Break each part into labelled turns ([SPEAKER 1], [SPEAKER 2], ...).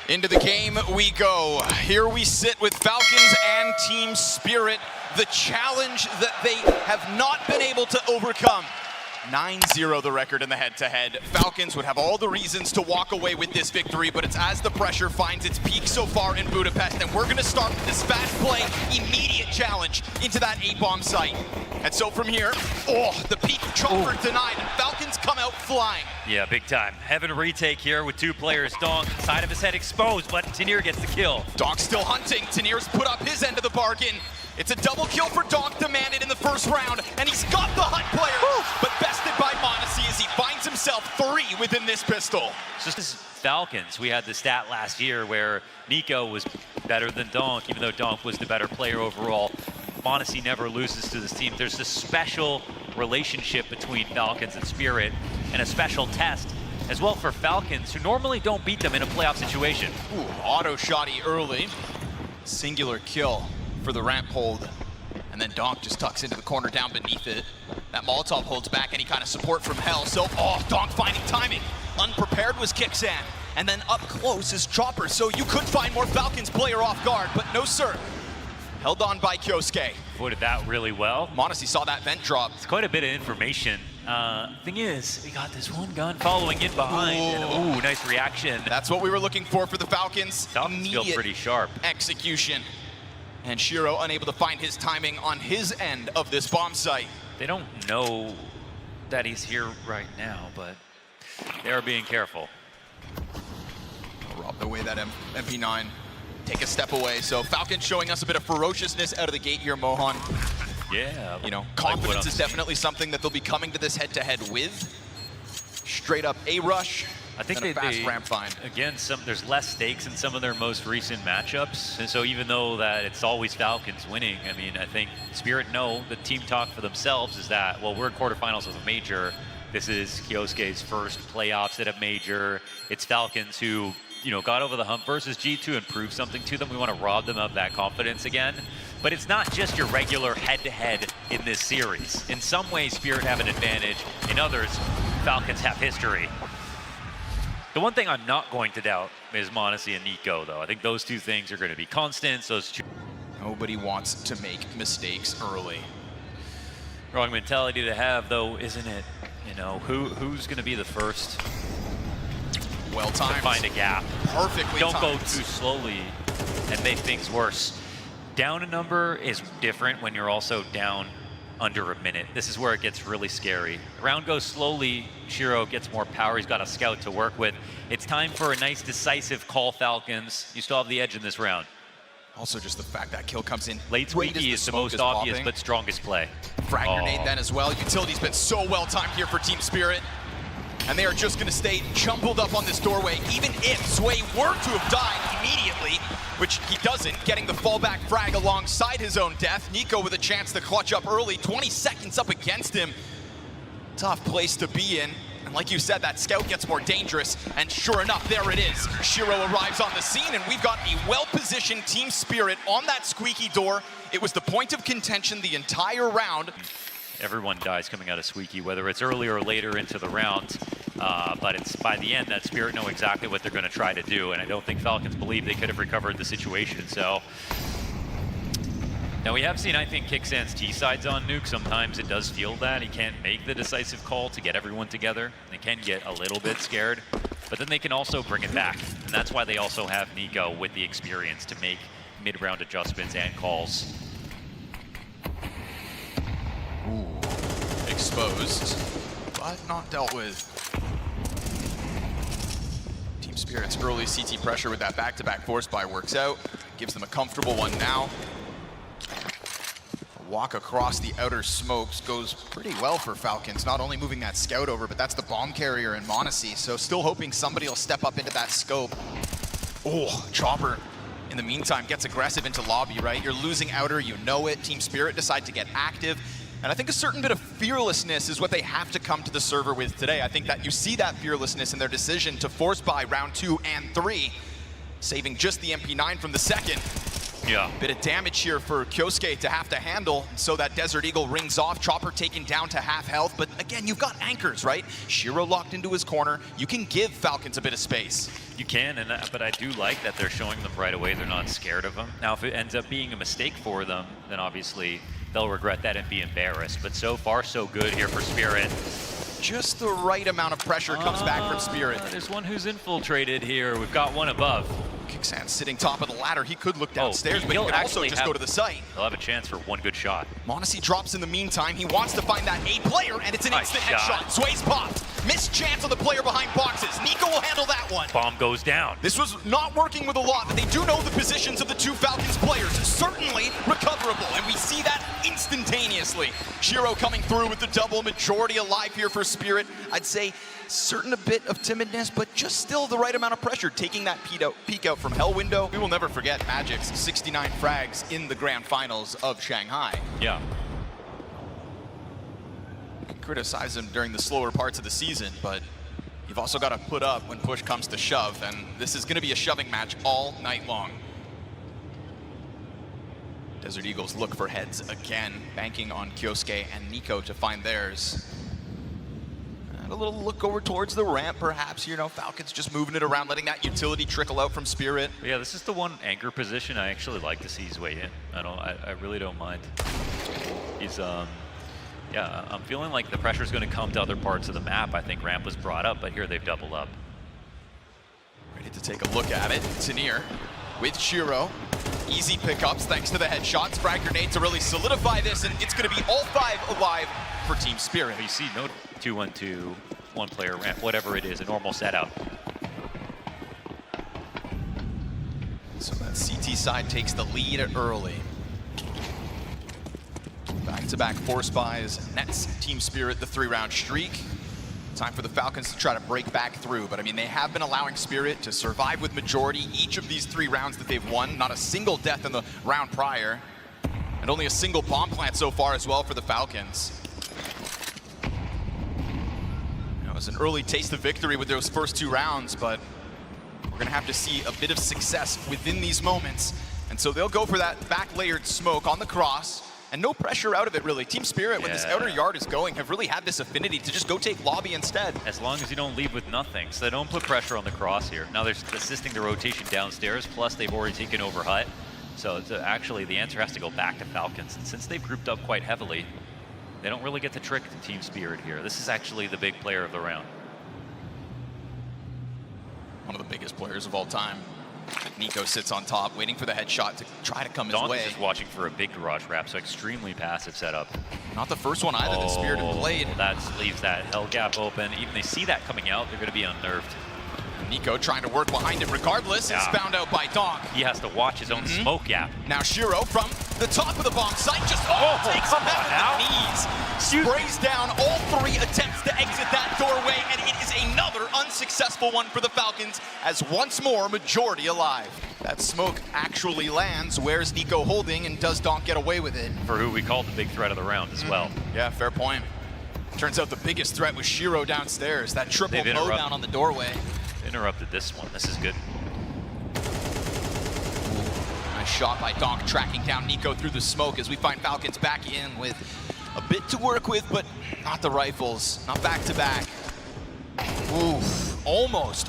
[SPEAKER 1] Into the game we go. Here we sit with Falcons and Team Spirit, the challenge that they have not been able to overcome. 9-0 the record in the head-to-head. Falcons would have all the reasons to walk away with this victory, but it's as the pressure finds its peak so far in Budapest, and we're gonna start with this fast play, immediate challenge into that A-bomb site. And so from here, the peak chopper denied, and Falcons come out flying.
[SPEAKER 2] Yeah, big time. Having a retake here with two players. Donk, side of his head exposed, but Tanir gets the kill.
[SPEAKER 1] Donk still hunting. Tanir's put up his end of the bargain. It's a double kill for Donk, demanded in the first round, and he's got the hunt player, but bested by Monacy as he finds himself 3 within this pistol.
[SPEAKER 2] It's just Falcons. We had the stat last year where Nico was better than Donk, even though Donk was the better player overall. Monacy never loses to this team. There's this special relationship between Falcons and Spirit, and a special test as well for Falcons, who normally don't beat them in a playoff situation.
[SPEAKER 1] Auto shotty early. Singular kill for the ramp hold. And then Donk just tucks into the corner down beneath it. That Molotov holds back any kind of support from Hell. So, Donk finding timing. Unprepared was Kixan. And then up close is Chopper. So you could find more Falcons player off guard, but no sir. Held on by Kyosuke.
[SPEAKER 2] Avoided that really well.
[SPEAKER 1] Monacy saw that vent drop.
[SPEAKER 2] It's quite a bit of information. Thing is, we got this one gun following in behind. And, nice reaction.
[SPEAKER 1] That's what we were looking for the Falcons.
[SPEAKER 2] Falcons feel pretty sharp.
[SPEAKER 1] Execution. And Shiro unable to find his timing on his end of this bomb site.
[SPEAKER 2] They don't know that he's here right now, but they are being careful.
[SPEAKER 1] Robbed away that MP9. Take a step away. So Falcons showing us a bit of ferociousness out of the gate here, Mohan.
[SPEAKER 2] Yeah.
[SPEAKER 1] You know, confidence is definitely something that they'll be coming to this head-to-head with. Straight up A-rush.
[SPEAKER 2] I think
[SPEAKER 1] they ramp find.
[SPEAKER 2] Again, there's less stakes in some of their most recent matchups. And so even though that it's always Falcons winning, I mean, I think Spirit know the team talk for themselves is that, well, we're in quarterfinals of a major. This is Kyosuke's first playoffs at a major. It's Falcons who, you know, got over the hump versus G2 and proved something to them. We want to rob them of that confidence again. But it's not just your regular head-to-head in this series. In some ways, Spirit have an advantage. In others, Falcons have history. The one thing I'm not going to doubt is Monacy and Nico, though. I think those two things are going to be constants. Those two.
[SPEAKER 1] Nobody wants to make mistakes early.
[SPEAKER 2] Wrong mentality to have, though, isn't it? You know, who's going to be the first?
[SPEAKER 1] Well timed.
[SPEAKER 2] To find a gap.
[SPEAKER 1] Perfectly
[SPEAKER 2] Don't
[SPEAKER 1] timed.
[SPEAKER 2] go too slowly and make things worse. Down a number is different when you're also down under a minute. This is where it gets really scary. The round goes slowly. Shiro gets more power. He's got a scout to work with. It's time for a nice decisive call, Falcons. You still have the edge in this round.
[SPEAKER 1] Also just the fact that kill comes in
[SPEAKER 2] late squeaky is the most obvious but strongest play.
[SPEAKER 1] Frag grenade then as well. Utility's been so well timed here for Team Spirit. And they are just going to stay jumbled up on this doorway, even if Sway were to have died immediately, which he doesn't, getting the fallback frag alongside his own death. Nico with a chance to clutch up early, 20 seconds up against him. Tough place to be in. And like you said, that scout gets more dangerous, and sure enough, there it is. Shiro arrives on the scene, and we've got a well-positioned Team Spirit on that squeaky door. It was the point of contention the entire round.
[SPEAKER 2] Everyone dies coming out of Squeaky, whether it's earlier or later into the round. But it's by the end that Spirit know exactly what they're going to try to do, and I don't think Falcons believe they could have recovered the situation. So now we have seen, I think, Kixan's T-sides on Nuke. Sometimes it does feel that he can't make the decisive call to get everyone together. They can get a little bit scared, but then they can also bring it back, and that's why they also have Nico with the experience to make mid-round adjustments and calls.
[SPEAKER 1] Exposed, but not dealt with. Team Spirit's early CT pressure with that back-to-back force buy works out. Gives them a comfortable one now. A walk across the outer smokes goes pretty well for Falcons. Not only moving that scout over, but that's the bomb carrier in Monacy. So still hoping somebody will step up into that scope. Chopper in the meantime gets aggressive into lobby, right? You're losing outer, you know it. Team Spirit decide to get active. And I think a certain bit of fearlessness is what they have to come to the server with today. I think that you see that fearlessness in their decision to force buy round 2 and 3, saving just the MP9 from the second.
[SPEAKER 2] Yeah.
[SPEAKER 1] Bit of damage here for Kyosuke to have to handle, so that Desert Eagle rings off. Chopper taken down to half health, but again, you've got anchors, right? Shiro locked into his corner. You can give Falcons a bit of space.
[SPEAKER 2] You can, but I do like that they're showing them right away. They're not scared of them. Now, if it ends up being a mistake for them, then obviously they'll regret that and be embarrassed. But so far, so good here for Spirit.
[SPEAKER 1] Just the right amount of pressure comes back from Spirit.
[SPEAKER 2] There's one who's infiltrated here. We've got one above.
[SPEAKER 1] Kicksan sitting top of the ladder. He could look downstairs, but he
[SPEAKER 2] he'll
[SPEAKER 1] could also
[SPEAKER 2] actually
[SPEAKER 1] just go to the site.
[SPEAKER 2] He'll have a chance for one good shot.
[SPEAKER 1] Monacy drops in the meantime. He wants to find that A player, and it's an
[SPEAKER 2] Nice
[SPEAKER 1] instant
[SPEAKER 2] shot.
[SPEAKER 1] headshot. Sway's popped. Missed chance on the player behind boxes. Nico will handle that one.
[SPEAKER 2] Bomb goes down.
[SPEAKER 1] This was not working with a lot, but they do know the positions of the two Falcons players. Certainly recoverable, and we see that instantaneously. Shiro coming through with the double. Majority alive here for Spirit. I'd say certain a bit of timidness, but just still the right amount of pressure, taking that peek out from Hell Window. We will never forget Magic's 69 frags in the grand finals of Shanghai.
[SPEAKER 2] Yeah.
[SPEAKER 1] You can criticize him during the slower parts of the season, but you've also got to put up when push comes to shove, and this is going to be a shoving match all night long. Desert Eagles look for heads again, banking on Kyosuke and Nico to find theirs. And a little look over towards the ramp, perhaps. You know, Falcons just moving it around, letting that utility trickle out from Spirit.
[SPEAKER 2] Yeah, this is the one anchor position I actually like to see his way in. I really don't mind. He's yeah, I'm feeling like the pressure's going to come to other parts of the map. I think ramp was brought up, but here they've doubled up.
[SPEAKER 1] Ready to take a look at it. Tanir with Shiro. Easy pickups thanks to the headshots. Frag grenade to really solidify this, and it's going to be all 5 alive for Team Spirit.
[SPEAKER 2] You see no 2-1-2, one player ramp, whatever it is, a normal setup.
[SPEAKER 1] So that CT side takes the lead early. Back-to-back force buys nets Team Spirit the 3-round streak. Time for the Falcons to try to break back through, but I mean, they have been allowing Spirit to survive with majority each of these 3 rounds that they've won. Not a single death in the round prior, and only a single bomb plant so far as well for the Falcons. It was an early taste of victory with those first 2 rounds, but we're gonna have to see a bit of success within these moments. And so they'll go for that back-layered smoke on the cross. And no pressure out of it, really. Team Spirit, when this outer yard is going, have really had this affinity to just go take lobby instead.
[SPEAKER 2] As long as you don't leave with nothing. So they don't put pressure on the cross here. Now they're assisting the rotation downstairs, plus they've already taken over hut. So actually, the answer has to go back to Falcons. And since they've grouped up quite heavily, they don't really get to trick the Team Spirit here. This is actually the big player of the round.
[SPEAKER 1] One of the biggest players of all time. Nico sits on top, waiting for the headshot to try to come his way.
[SPEAKER 2] Is watching for a big garage wrap, so extremely passive setup.
[SPEAKER 1] Not the first one either that Spirit have played.
[SPEAKER 2] Well, that leaves that hell gap open. Even they see that coming out, they're going to be unnerved.
[SPEAKER 1] Nico trying to work behind it regardless, is found out by Donk.
[SPEAKER 2] He has to watch his own smoke gap.
[SPEAKER 1] Now Shiro from the top of the bomb site just takes him down on the knees. Sprays down all 3 attempts to exit that doorway, and it is another unsuccessful one for the Falcons, as once more majority alive. That smoke actually lands. Where's Nico holding, and does Donk get away with it?
[SPEAKER 2] For who we call the big threat of the round as well.
[SPEAKER 1] Yeah, fair point. Turns out the biggest threat was Shiro downstairs. That triple mow down on the doorway.
[SPEAKER 2] Interrupted this one. This is good.
[SPEAKER 1] Nice shot by Donk, tracking down Nico through the smoke as we find Falcons back in with a bit to work with, but not the rifles, not back to back. Oof, almost.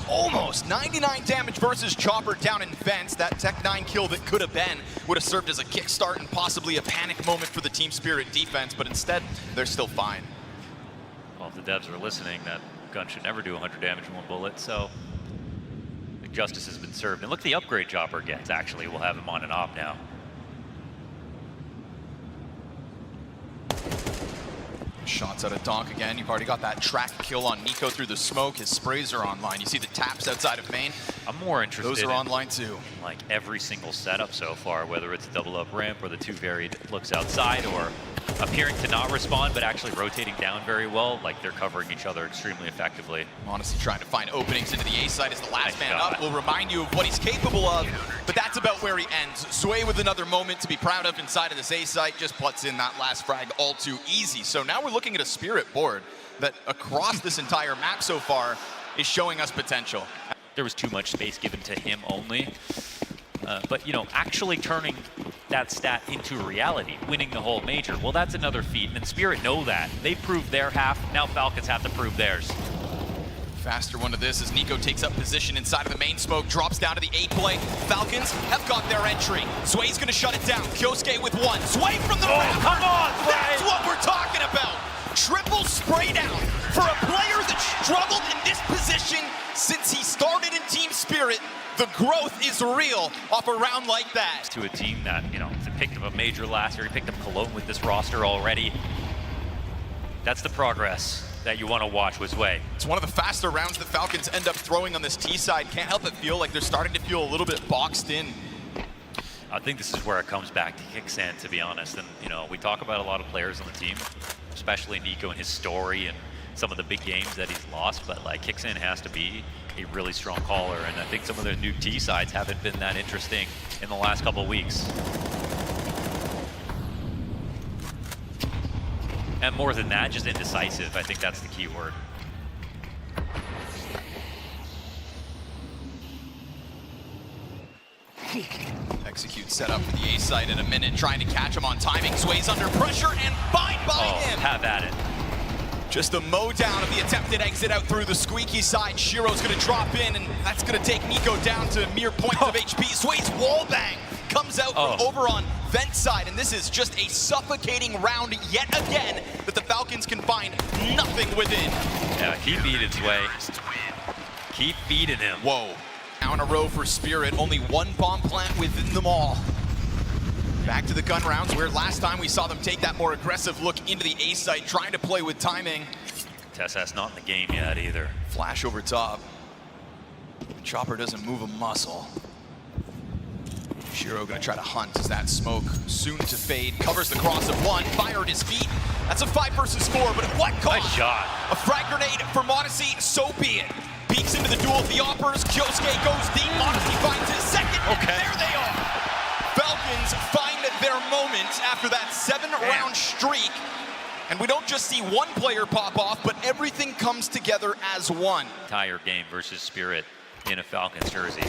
[SPEAKER 1] 99 damage versus Chopper down in fence. That Tech 9 kill that could have been would have served as a kickstart and possibly a panic moment for the Team Spirit defense, but instead, they're still fine.
[SPEAKER 2] Well, if the devs are listening, that gun should never do 100 damage in 1 bullet, so the justice has been served. And look, the upgrade Chopper gets, actually. We'll have him on and off now.
[SPEAKER 1] Shots out of Donk again. You've already got that track kill on Nico through the smoke. His sprays are online. You see the taps outside of main.
[SPEAKER 2] I'm more interested
[SPEAKER 1] Those are online too.
[SPEAKER 2] Like every single setup so far, whether it's a double up ramp or the 2 varied looks outside, or appearing to not respond but actually rotating down very well, like they're covering each other extremely effectively.
[SPEAKER 1] Honestly, trying to find openings into the A side as the last man up will remind you of what he's capable of, but that's about where he ends. Sway with another moment to be proud of inside of this A site, just puts in that last frag all too easy. So now we're looking at a Spirit board that across this entire map so far is showing us potential.
[SPEAKER 2] There was too much space given to him only. but you know, actually turning that stat into reality, winning the whole major, well, that's another feat, and Spirit know that. They proved their half, now Falcons have to prove theirs.
[SPEAKER 1] Faster one to this as Nico takes up position inside of the main smoke, drops down to the 8 play. Falcons have got their entry. Sway's gonna shut it down. Kyosuke with one. Sway from the ramp.
[SPEAKER 2] Come on, Sway!
[SPEAKER 1] That's what we're talking about. Triple spray down for a player that struggled in this position since he started in Team Spirit. The growth is real off a round like that.
[SPEAKER 2] To a team that, you know, picked up a major last year, he picked up Cologne with this roster already. That's the progress that you want to watch with Sway.
[SPEAKER 1] It's one of the faster rounds that Falcons end up throwing on this T side. Can't help but feel like they're starting to feel a little bit boxed in.
[SPEAKER 2] I think this is where it comes back to Kicksan, to be honest. And, you know, we talk about a lot of players on the team, especially Nico and his story and some of the big games that he's lost, but like Kicksan has to be a really strong caller, and I think some of the new T sides haven't been that interesting in the last couple of weeks. And more than that, just indecisive. I think that's the key word.
[SPEAKER 1] Execute setup for the A side in a minute, trying to catch him on timing. Sway's under pressure and fine by him.
[SPEAKER 2] Have at it.
[SPEAKER 1] Just a mow down of the attempted exit out through the squeaky side. Shiro's gonna drop in, and that's gonna take Nico down to mere points of HP. Sway's wall bang comes out from over on vent side, and this is just a suffocating round yet again that the Falcons can find nothing within.
[SPEAKER 2] Yeah, keep beating Sway. Keep beating him.
[SPEAKER 1] Whoa. Now in a row for Spirit, only one bomb plant within them all. Back to the gun rounds, where last time we saw them take that more aggressive look into the A site, trying to play with timing.
[SPEAKER 2] Tessa's not in the game yet either.
[SPEAKER 1] Flash over top. Chopper doesn't move a muscle. Shiro gonna try to hunt as that smoke soon to fade. Covers the cross of one, fire at his feet. That's a 5 versus 4, but at what cost?
[SPEAKER 2] Nice shot.
[SPEAKER 1] A frag grenade for Modesty, so be it. Peeks into the duel of the uppers. Kyosuke goes deep. Modesty finds his second.
[SPEAKER 2] Okay.
[SPEAKER 1] There they are. Falcons find their moment after that 7-round streak. And we don't just see one player pop off, but everything comes together as one.
[SPEAKER 2] Entire game versus Spirit in a Falcons jersey.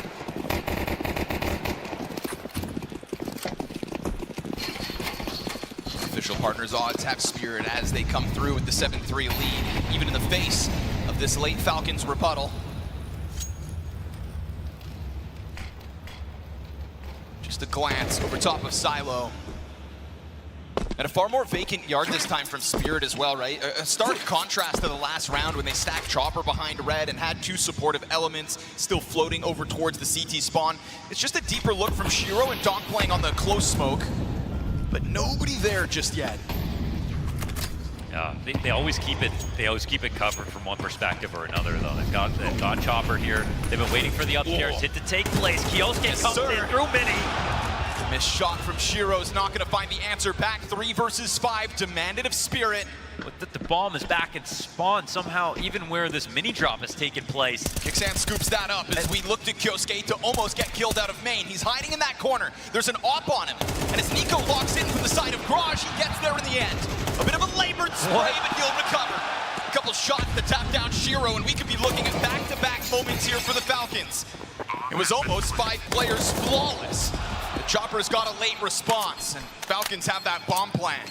[SPEAKER 1] Official partners odds have Spirit as they come through with the 7-3 lead, even in the face of this late Falcons rebuttal. Just a glance over top of Silo. And a far more vacant yard this time from Spirit as well, right? A stark contrast to the last round when they stacked Chopper behind Red and had 2 supportive elements still floating over towards the CT spawn. It's just a deeper look from Shiro and Donk playing on the close smoke, but nobody there just yet.
[SPEAKER 2] Yeah, they always keep it. They always keep it covered from one perspective or another, though. They've got Chopper here. They've been waiting for the upstairs hit to take place. Kyosuke comes in through mini.
[SPEAKER 1] Missed shot from Shiro's not going to find the answer back. 3 versus 5 demanded of Spirit.
[SPEAKER 2] But the bomb is back in spawn somehow, even where this mini drop has taken place.
[SPEAKER 1] Kicksan scoops that up as we look to Kyosuke to almost get killed out of main. He's hiding in that corner. There's an op on him. And as Nico locks in from the side of Garage, he gets there in the end. A bit of a labored spray, but he'll recover. A couple shots to tap down Shiro, and we could be looking at back-to-back moments here for the Falcons. It was almost 5 players flawless. The Chopper's got a late response, and Falcons have that bomb plan.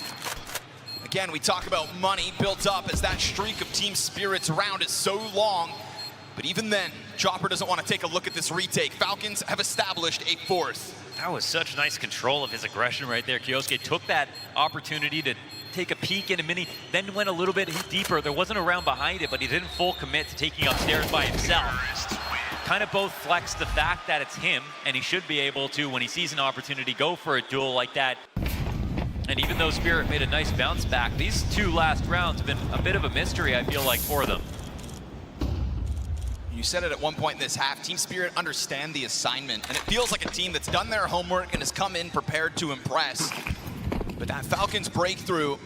[SPEAKER 1] Again, we talk about money built up as that streak of Team Spirit's round is so long. But even then, Chopper doesn't want to take a look at this retake. Falcons have established a 4th.
[SPEAKER 2] That was such nice control of his aggression right there. Kyosuke took that opportunity to take a peek in a mini, then went a little bit deeper. There wasn't a round behind it, but he didn't full commit to taking upstairs by himself. Kind of both flex the fact that it's him, and he should be able to, when he sees an opportunity, go for a duel like that. And even though Spirit made a nice bounce back, these 2 last rounds have been a bit of a mystery, I feel like, for them.
[SPEAKER 1] You said it at one point in this half, Team Spirit understand the assignment, and it feels like a team that's done their homework and has come in prepared to impress. But that Falcons breakthrough,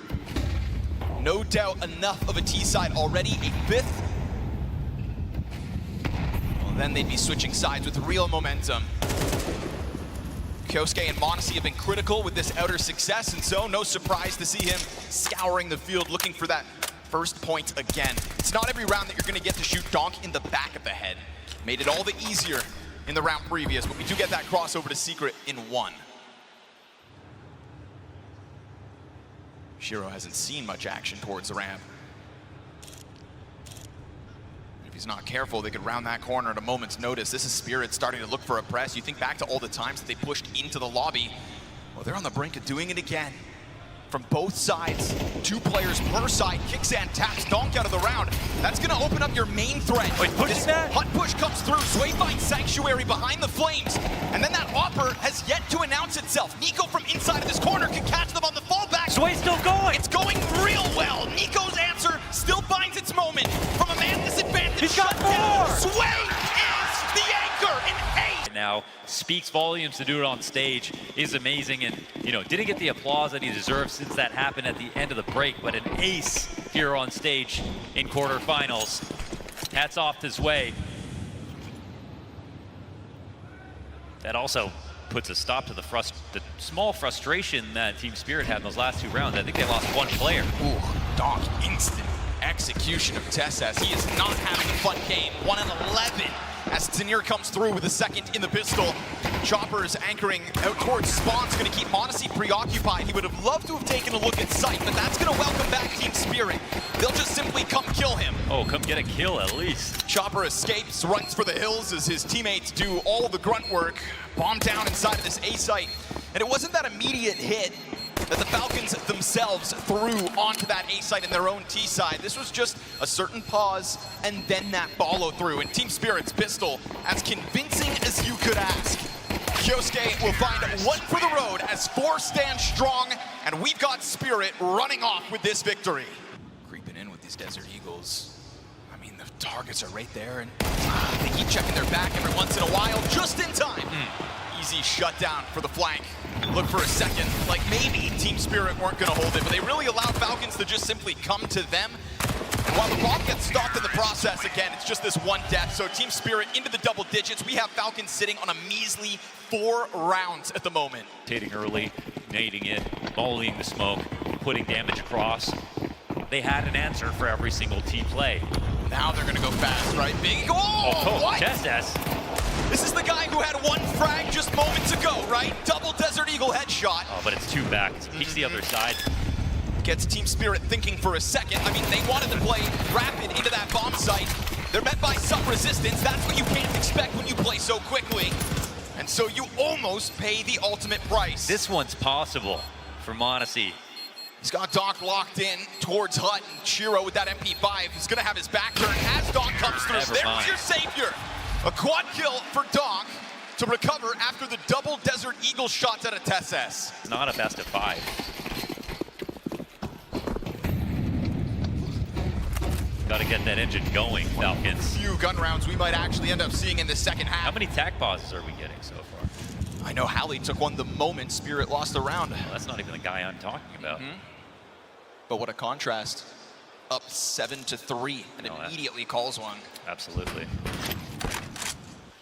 [SPEAKER 1] no doubt enough of a T-side already, a 5th. Well, then they'd be switching sides with real momentum. Kyosuke and Modesty have been critical with this outer success, and so no surprise to see him scouring the field looking for that first point again. It's not every round that you're going to get to shoot Donk in the back of the head. Made it all the easier in the round previous, but we do get that crossover to Secret in 1. Shiro hasn't seen much action towards the ramp. If he's not careful, they could round that corner at a moment's notice. This is Spirit starting to look for a press. You think back to all the times that they pushed into the lobby. Well, they're on the brink of doing it again. From both sides, 2 players per side. Kicksand taps Donk out of the round. That's gonna open up your main threat.
[SPEAKER 2] Wait, push that?
[SPEAKER 1] Hot push comes through. Sway finds Sanctuary behind the flames. And then that Hopper has yet to announce itself. Nico from inside of this corner can catch them on the fallback.
[SPEAKER 2] Sway's still going.
[SPEAKER 1] It's going real well. Nico's answer still finds its moment. From a man disadvantage.
[SPEAKER 2] He's got
[SPEAKER 1] shutdown.
[SPEAKER 2] more.
[SPEAKER 1] Sway is the anchor in 8.
[SPEAKER 2] Now speaks volumes to do it on stage, is amazing, and didn't get the applause that he deserves since that happened at the end of the break, but an ace here on stage in quarterfinals. Hats off this way. That also puts a stop to the small frustration that Team Spirit had in those last 2 rounds. I think they lost 1 player.
[SPEAKER 1] Ooh, Donk instant execution of Tessas. He is not having a fun game. 1 and 11 as Tanir comes through with a second in the pistol. Chopper's anchoring out towards Spawn's going to keep Monacy preoccupied. He would have loved to have taken a look at sight, but that's going to welcome back Team Spirit. They'll just simply come kill him.
[SPEAKER 2] Oh, come get a kill at least.
[SPEAKER 1] Chopper escapes, runs for the hills as his teammates do all the grunt work. Bomb down inside of this A site. And it wasn't that immediate hit that the Falcons themselves threw onto that A site in their own T side. This was just a certain pause and then that follow through. And Team Spirit's pistol, as convincing as you could ask. Kyosuke will find 1 for the road as 4 stand strong, and we've got Spirit running off with this victory. Creeping in with these Desert Eagles. I mean, the targets are right there, and they keep checking their back every once in a while, just in time. Easy shutdown for the flank. Look for a second, like maybe Team Spirit weren't gonna hold it, but they really allowed Falcons to just simply come to them. And while the bomb gets stopped in the process, again, it's just this 1 death. So Team Spirit into the double digits. We have Falcons sitting on a measly 4 rounds at the moment.
[SPEAKER 2] Rotating early, nading it, volleying the smoke, putting damage across. They had an answer for every single team play.
[SPEAKER 1] Now they're gonna go fast, right? Big, what?
[SPEAKER 2] Tessas.
[SPEAKER 1] This is the guy who had 1 frag just moments ago, right? Double Desert Eagle headshot.
[SPEAKER 2] Oh, but it's 2 back. It's peeks the other side.
[SPEAKER 1] Gets Team Spirit thinking for a second. I mean, they wanted to play rapid into that bomb site. They're met by some resistance. That's what you can't expect when you play so quickly. And so you almost pay the ultimate price.
[SPEAKER 2] This one's possible for Monacy.
[SPEAKER 1] He's got Donk locked in towards Hut, and Shiro with that MP5 is gonna have his back turned as Donk comes through. There's your savior. A quad kill for Donk to recover after the double Desert Eagle shots out of Tessas.
[SPEAKER 2] Not a best of 5. Got to get that engine going, Falcons.
[SPEAKER 1] Few gun rounds we might actually end up seeing in the second half.
[SPEAKER 2] How many tag pauses are we getting so far?
[SPEAKER 1] I know Halley took one the moment Spirit lost the round.
[SPEAKER 2] Well, that's not even the guy I'm talking about.
[SPEAKER 1] But what a contrast. Up 7-3 and immediately calls one.
[SPEAKER 2] Absolutely.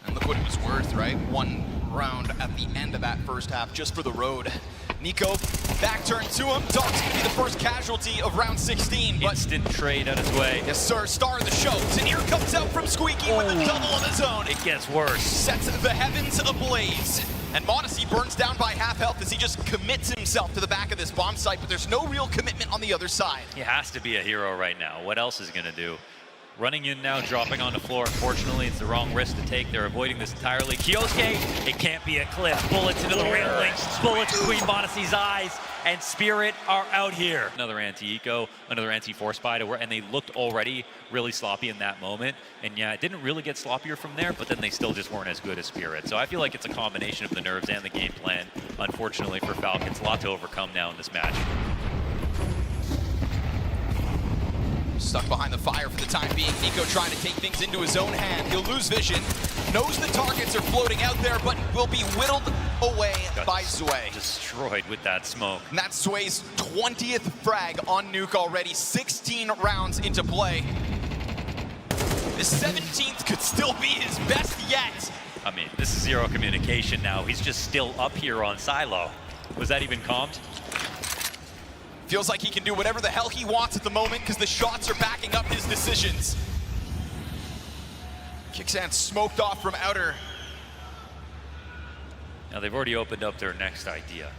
[SPEAKER 1] And look what it was worth, right? 1 round at the end of that first half just for the road. Nico, back turn to him. Donk's gonna be the first casualty of round 16. But
[SPEAKER 2] instant trade on his way.
[SPEAKER 1] Yes, sir. Star of the show. Tanir comes out from Squeaky with a double on his own.
[SPEAKER 2] It gets worse.
[SPEAKER 1] Sets the heavens ablaze. And Monacy burns down by half health as he just commits himself to the back of this bomb site, but there's no real commitment on the other side.
[SPEAKER 2] He has to be a hero right now. What else is he gonna do? Running in now, dropping on the floor. Unfortunately, it's the wrong risk to take. They're avoiding this entirely. Kyosuke, it can't be a cliff. Bullets into the railing, bullets between Monacy's eyes, and Spirit are out here. Another anti-eco, another anti-force buy, and they looked already really sloppy in that moment. And yeah, it didn't really get sloppier from there, but then they still just weren't as good as Spirit. So I feel like it's a combination of the nerves and the game plan. Unfortunately for Falcons, a lot to overcome now in this match.
[SPEAKER 1] Stuck behind the fire for the time being. Nico trying to take things into his own hand. He'll lose vision. Knows the targets are floating out there, but will be whittled away by Sway.
[SPEAKER 2] Destroyed with that smoke.
[SPEAKER 1] And that's Sway's 20th frag on Nuke already. 16 rounds into play. The 17th could still be his best yet.
[SPEAKER 2] I mean, this is zero communication now. He's just still up here on Silo. Was that even calmed?
[SPEAKER 1] Feels like he can do whatever the hell he wants at the moment because the shots are backing up his decisions. Kicksand smoked off from outer.
[SPEAKER 2] Now they've already opened up their next idea.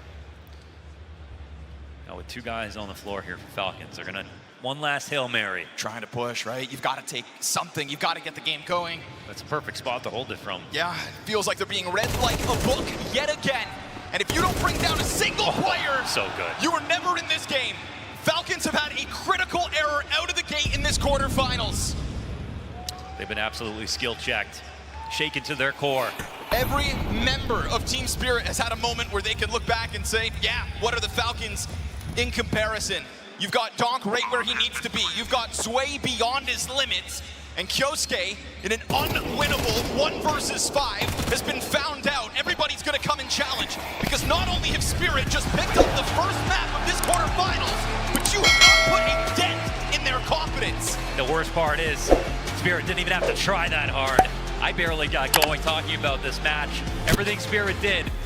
[SPEAKER 2] Now with 2 guys on the floor here for Falcons, they're gonna one last Hail Mary.
[SPEAKER 1] Trying to push, right? You've got to take something. You've got to get the game going.
[SPEAKER 2] That's a perfect spot to hold it from.
[SPEAKER 1] Yeah, it feels like they're being read like a book yet again. And if you don't bring down a single player,
[SPEAKER 2] So good.
[SPEAKER 1] you were never in this game. Falcons have had a critical error out of the gate in this quarterfinals.
[SPEAKER 2] They've been absolutely skill checked, shaken to their core.
[SPEAKER 1] Every member of Team Spirit has had a moment where they can look back and say, yeah, what are the Falcons in comparison? You've got Donk right where he needs to be. You've got Sway beyond his limits. And Kyosuke, in an unwinnable 1 versus 5, has been found out. Everybody's going to come and challenge. Because not only have Spirit just picked up the first map of this quarterfinals, but you have not put a dent in their confidence.
[SPEAKER 2] The worst part is, Spirit didn't even have to try that hard. I barely got going talking about this match. Everything Spirit did